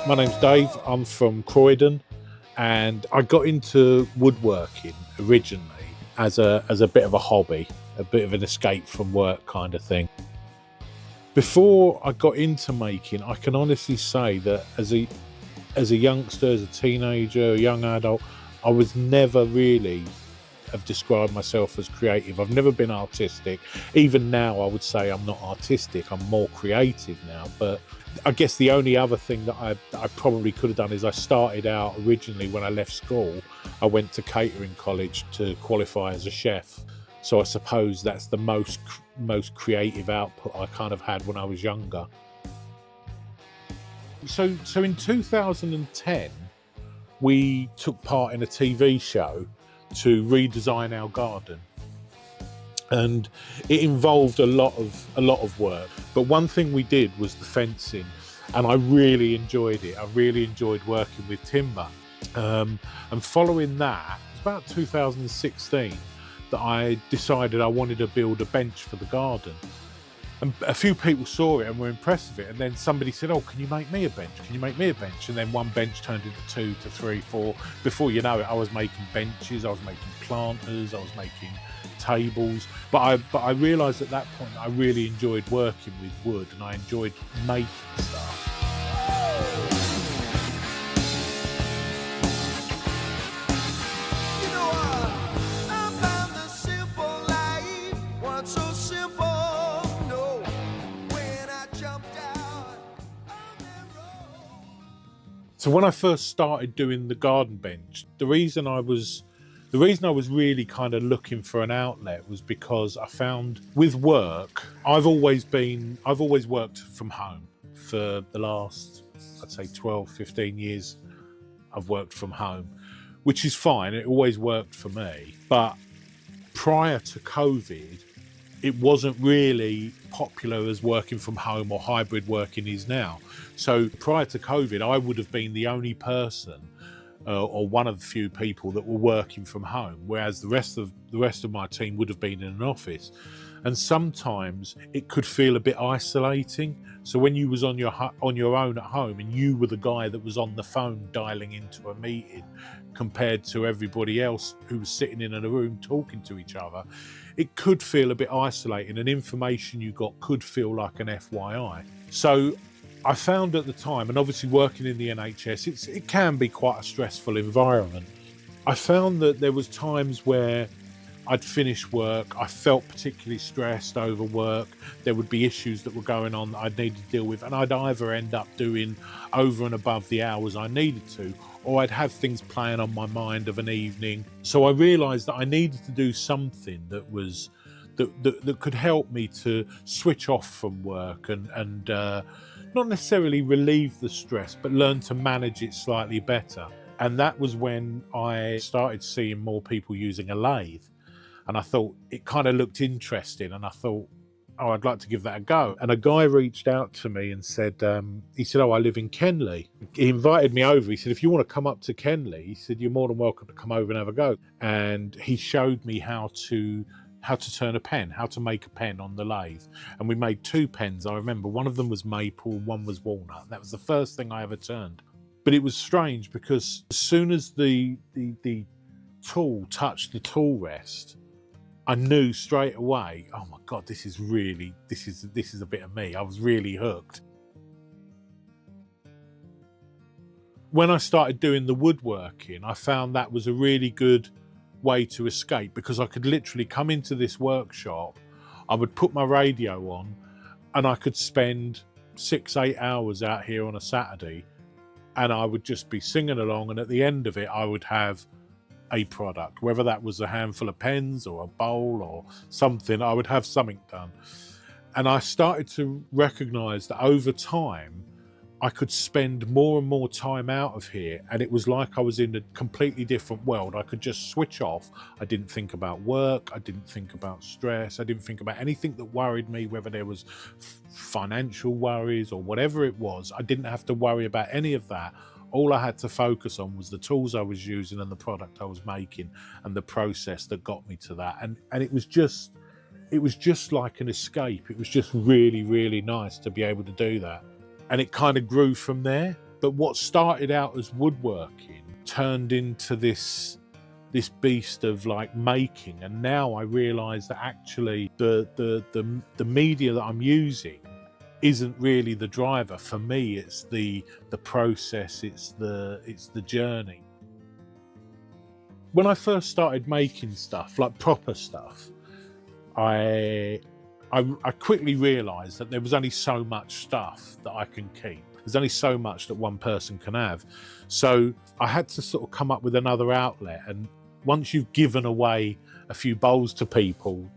My name's Dave, I'm from Croydon, and I got into woodworking originally as a bit of a hobby, a bit of an escape from work kind of thing. Before I got into making, I can honestly say that as a youngster, as a teenager, a young adult, I was never really have described myself as creative. I've never been artistic. Even now, I would say I'm not artistic. I'm more creative now. But I guess the only other thing that I probably could have done is I started out originally when I left school. I went to catering college to qualify as a chef. So I suppose that's the most creative output I kind of had when I was younger. So in 2010, we took part in a TV show to redesign our garden, and it involved a lot of work. But one thing we did was the fencing, and I really enjoyed it. I really enjoyed working with timber. And following that, it was about 2016 that I decided I wanted to build a bench for the garden. And a few people saw it and were impressed with it, and then somebody said, "Oh, can you make me a bench? Can you make me a bench?" And then one bench turned into 2 to 3, 4. Before you know it, I was making benches, I was making planters, I was making tables. But I realised at that point that I really enjoyed working with wood, and I enjoyed making stuff. So when I first started doing the garden bench, the reason I was really kind of looking for an outlet was because I found with work, I've always worked from home for the last, I'd say 12, 15 years. I've worked from home, which is fine. It always worked for me. But prior to COVID, it wasn't really popular as working from home or hybrid working is now. So prior to COVID, I would have been the only person or one of the few people that were working from home, whereas the rest of my team would have been in an office. And sometimes it could feel a bit isolating. So when you was on your own at home and you were the guy that was on the phone dialing into a meeting compared to everybody else who was sitting in a room talking to each other, it could feel a bit isolating, and information you got could feel like an FYI. So I found at the time, and obviously working in the NHS, it can be quite a stressful environment. I found that there was times where I'd finish work, I felt particularly stressed over work, there would be issues that were going on that I'd need to deal with, and I'd either end up doing over and above the hours I needed to, or I'd have things playing on my mind of an evening. So I realised that I needed to do something that was that could help me to switch off from work and not necessarily relieve the stress, but learn to manage it slightly better. And that was when I started seeing more people using a lathe. And I thought it kind of looked interesting, and I thought, oh, I'd like to give that a go. And a guy reached out to me and said, oh, I live in Kenley. He invited me over. He said, if you want to come up to Kenley, he said, you're more than welcome to come over and have a go. And he showed me how to turn a pen, how to make a pen on the lathe. And we made 2 pens. I remember one of them was maple, one was walnut. That was the first thing I ever turned. But it was strange because as soon as the tool touched the tool rest, I knew straight away, oh my God, this is a bit of me. I was really hooked. When I started doing the woodworking, I found that was a really good way to escape, because I could literally come into this workshop, I would put my radio on, and I could spend 6-8 hours out here on a Saturday, and I would just be singing along, and at the end of it, I would have a product, whether that was a handful of pens or a bowl or something. I would have something done. And I started to recognize that over time I could spend more and more time out of here, and it was like I was in a completely different world. I could just switch off. I didn't think about work, I didn't think about stress, I didn't think about anything that worried me, whether there was financial worries or whatever it was. I didn't have to worry about any of that. All I had to focus on was the tools I was using and the product I was making and the process that got me to that. And it was just like an escape. It was just really, really nice to be able to do that. And it kind of grew from there. But what started out as woodworking turned into this beast of like making, and now I realise that actually the media that I'm using isn't really the driver. For me, it's the process, it's the journey. When I first started making stuff, like proper stuff, I quickly realised that there was only so much stuff that I can keep. There's only so much that one person can have. So I had to sort of come up with another outlet. And once you've given away a few bowls to people,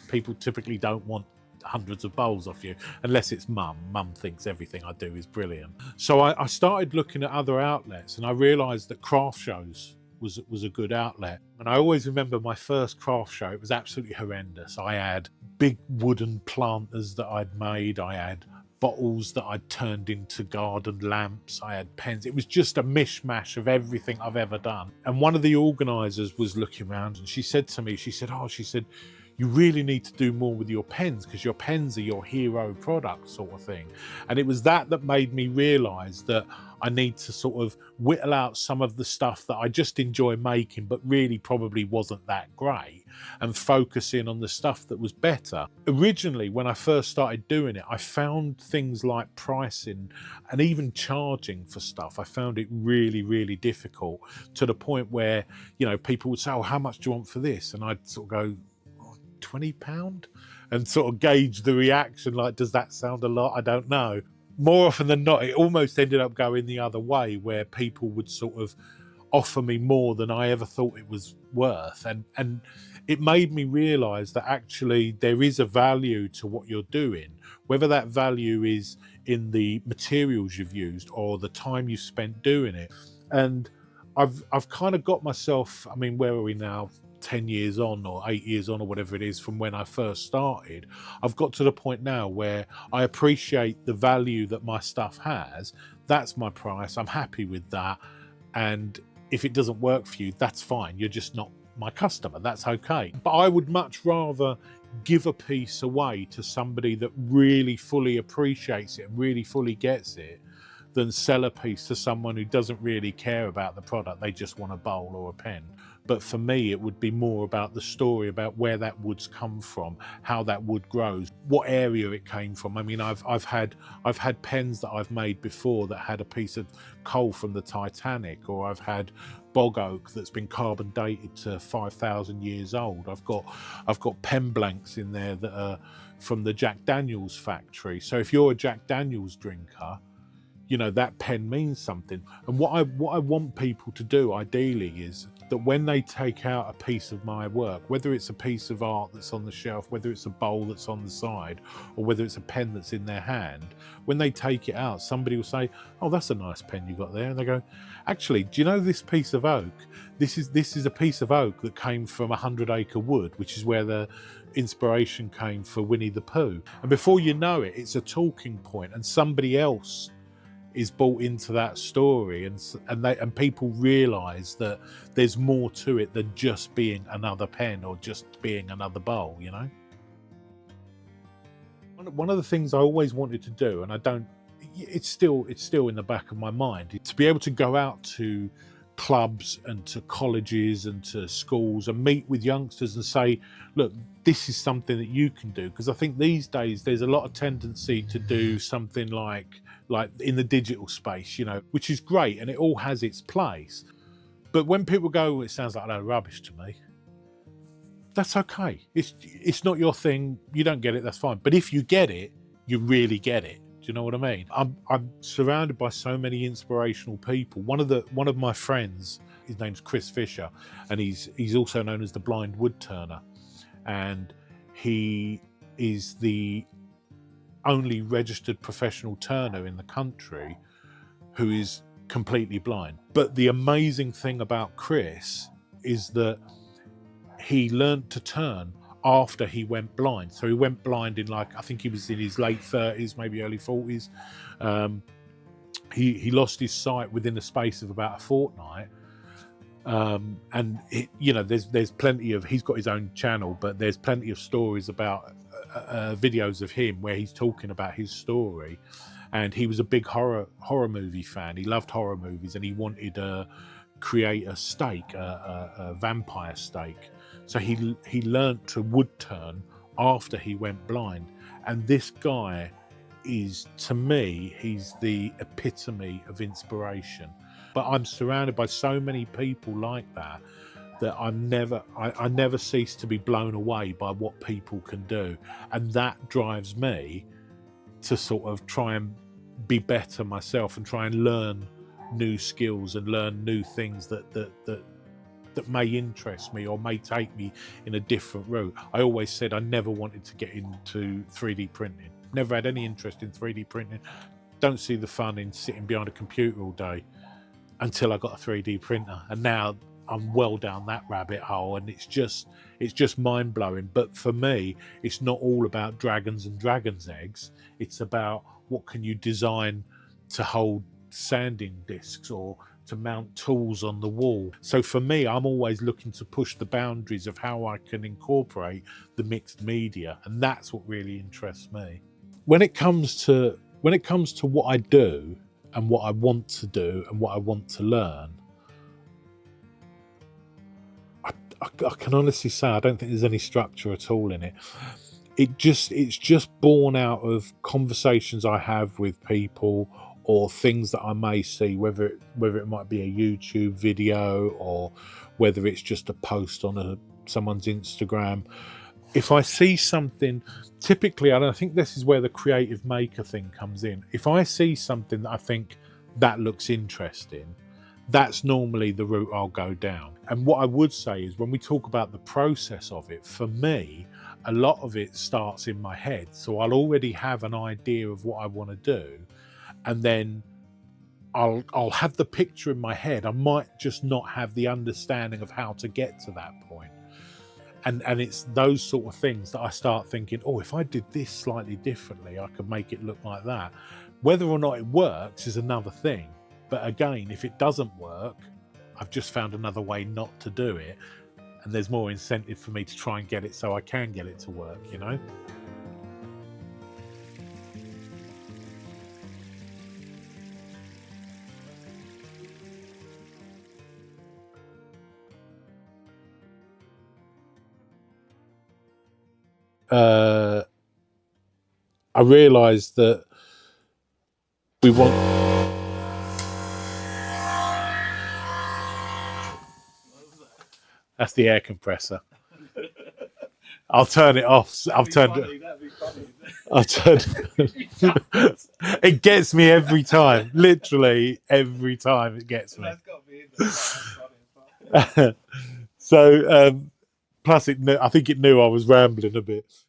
people typically don't want hundreds of bowls off you, unless it's mum. Mum thinks everything I do is brilliant. So I started looking at other outlets, and I realised that craft shows was a good outlet. And I always remember my first craft show. It was absolutely horrendous. I had big wooden planters that I'd made. I had bottles that I'd turned into garden lamps. I had pens. It was just a mishmash of everything I've ever done. And one of the organisers was looking around, and she said to me, she said, you really need to do more with your pens, because your pens are your hero product, sort of thing. And it was that made me realise that I need to sort of whittle out some of the stuff that I just enjoy making but really probably wasn't that great, and focus in on the stuff that was better. Originally, when I first started doing it, I found things like pricing and even charging for stuff, I found it really, really difficult, to the point where, you know, people would say, oh, how much do you want for this? And I'd sort of go, £20, and sort of gauge the reaction, like, does that sound a lot? I don't know. More often than not, it almost ended up going the other way, where people would sort of offer me more than I ever thought it was worth, and it made me realise that actually there is a value to what you're doing, whether that value is in the materials you've used or the time you spent doing it. And I've kind of got myself, I mean, where are we now? 10 years on, or 8 years on, or whatever it is, from when I first started, I've got to the point now where I appreciate the value that my stuff has. That's my price. I'm happy with that. And if it doesn't work for you, that's fine. You're just not my customer. That's okay. But I would much rather give a piece away to somebody that really fully appreciates it and really fully gets it, than sell a piece to someone who doesn't really care about the product. They just want a bowl or a pen. But for me, it would be more about the story, about where that wood's come from, how that wood grows, what area it came from. I mean, I've had pens that I've made before that had a piece of coal from the Titanic, or I've had bog oak that's been carbon dated to 5,000 years old. I've got pen blanks in there that are from the Jack Daniels factory. So if you're a Jack Daniels drinker, you know, that pen means something. And what I want people to do ideally is that when they take out a piece of my work, whether it's a piece of art that's on the shelf, whether it's a bowl that's on the side, or whether it's a pen that's in their hand, when they take it out, somebody will say, oh, that's a nice pen you got there. And they go, actually, do you know this piece of oak? This is a piece of oak that came from 100 Acre Wood, which is where the inspiration came for Winnie the Pooh. And before you know it, it's a talking point, and somebody else is bought into that story, and people realise that there's more to it than just being another pen or just being another bowl, you know? One of the things I always wanted to do, and I don't, it's still in the back of my mind, to be able to go out to clubs and to colleges and to schools and meet with youngsters and say, look, this is something that you can do. Because I think these days there's a lot of tendency to do something like in the digital space, you know, which is great and it all has its place. But when people go, it sounds like a load of rubbish to me, that's okay. It's not your thing. You don't get it, that's fine. But if you get it, you really get it. Do you know what I mean? I'm surrounded by so many inspirational people. One of my friends, his name's Chris Fisher, and he's also known as the Blind Wood Turner, and he is the only registered professional turner in the country who is completely blind. But the amazing thing about Chris is that he learned to turn after he went blind. So he went blind in, like, I think he was in his late 30s, maybe early 40s. He lost his sight within the space of about a fortnight. And it, you know, there's plenty of, he's got his own channel, but there's plenty of stories about videos of him where he's talking about his story. and he was a big horror movie fan. He loved horror movies, and he wanted to create a stake, a vampire stake. So he learnt to wood turn after he went blind. And this guy is, to me, he's the epitome of inspiration. But I'm surrounded by so many people like that I never cease to be blown away by what people can do, and that drives me to sort of try and be better myself and try and learn new skills and learn new things that may interest me or may take me in a different route. I always said I never wanted to get into 3D printing. Never had any interest in 3D printing. Don't see the fun in sitting behind a computer all day until I got a 3D printer, and now I'm well down that rabbit hole, and it's just mind-blowing. But for me, it's not all about dragons and dragons' eggs. It's about what can you design to hold sanding discs or to mount tools on the wall. So for me, I'm always looking to push the boundaries of how I can incorporate the mixed media, and that's what really interests me. When it comes to what I do and what I want to do and what I want to learn, I can honestly say I don't think there's any structure at all in it. It's just born out of conversations I have with people, or things that I may see, whether it might be a YouTube video or whether it's just a post on someone's Instagram. If I see something, typically, and I think this is where the creative maker thing comes in. If I see something that I think that looks interesting, that's normally the route I'll go down. And what I would say is, when we talk about the process of it, for me, a lot of it starts in my head. So I'll already have an idea of what I want to do, and then I'll have the picture in my head. I might just not have the understanding of how to get to that point. And it's those sort of things that I start thinking, oh, if I did this slightly differently, I could make it look like that. Whether or not it works is another thing. But again, if it doesn't work, I've just found another way not to do it. And there's more incentive for me to try and get it so I can get it to work, you know? I realised that we want... That's the air compressor. I'll turn it off. I've turned it. I've turned. It gets me every time. Literally every time it gets me. So plus it knew, I think it knew I was rambling a bit.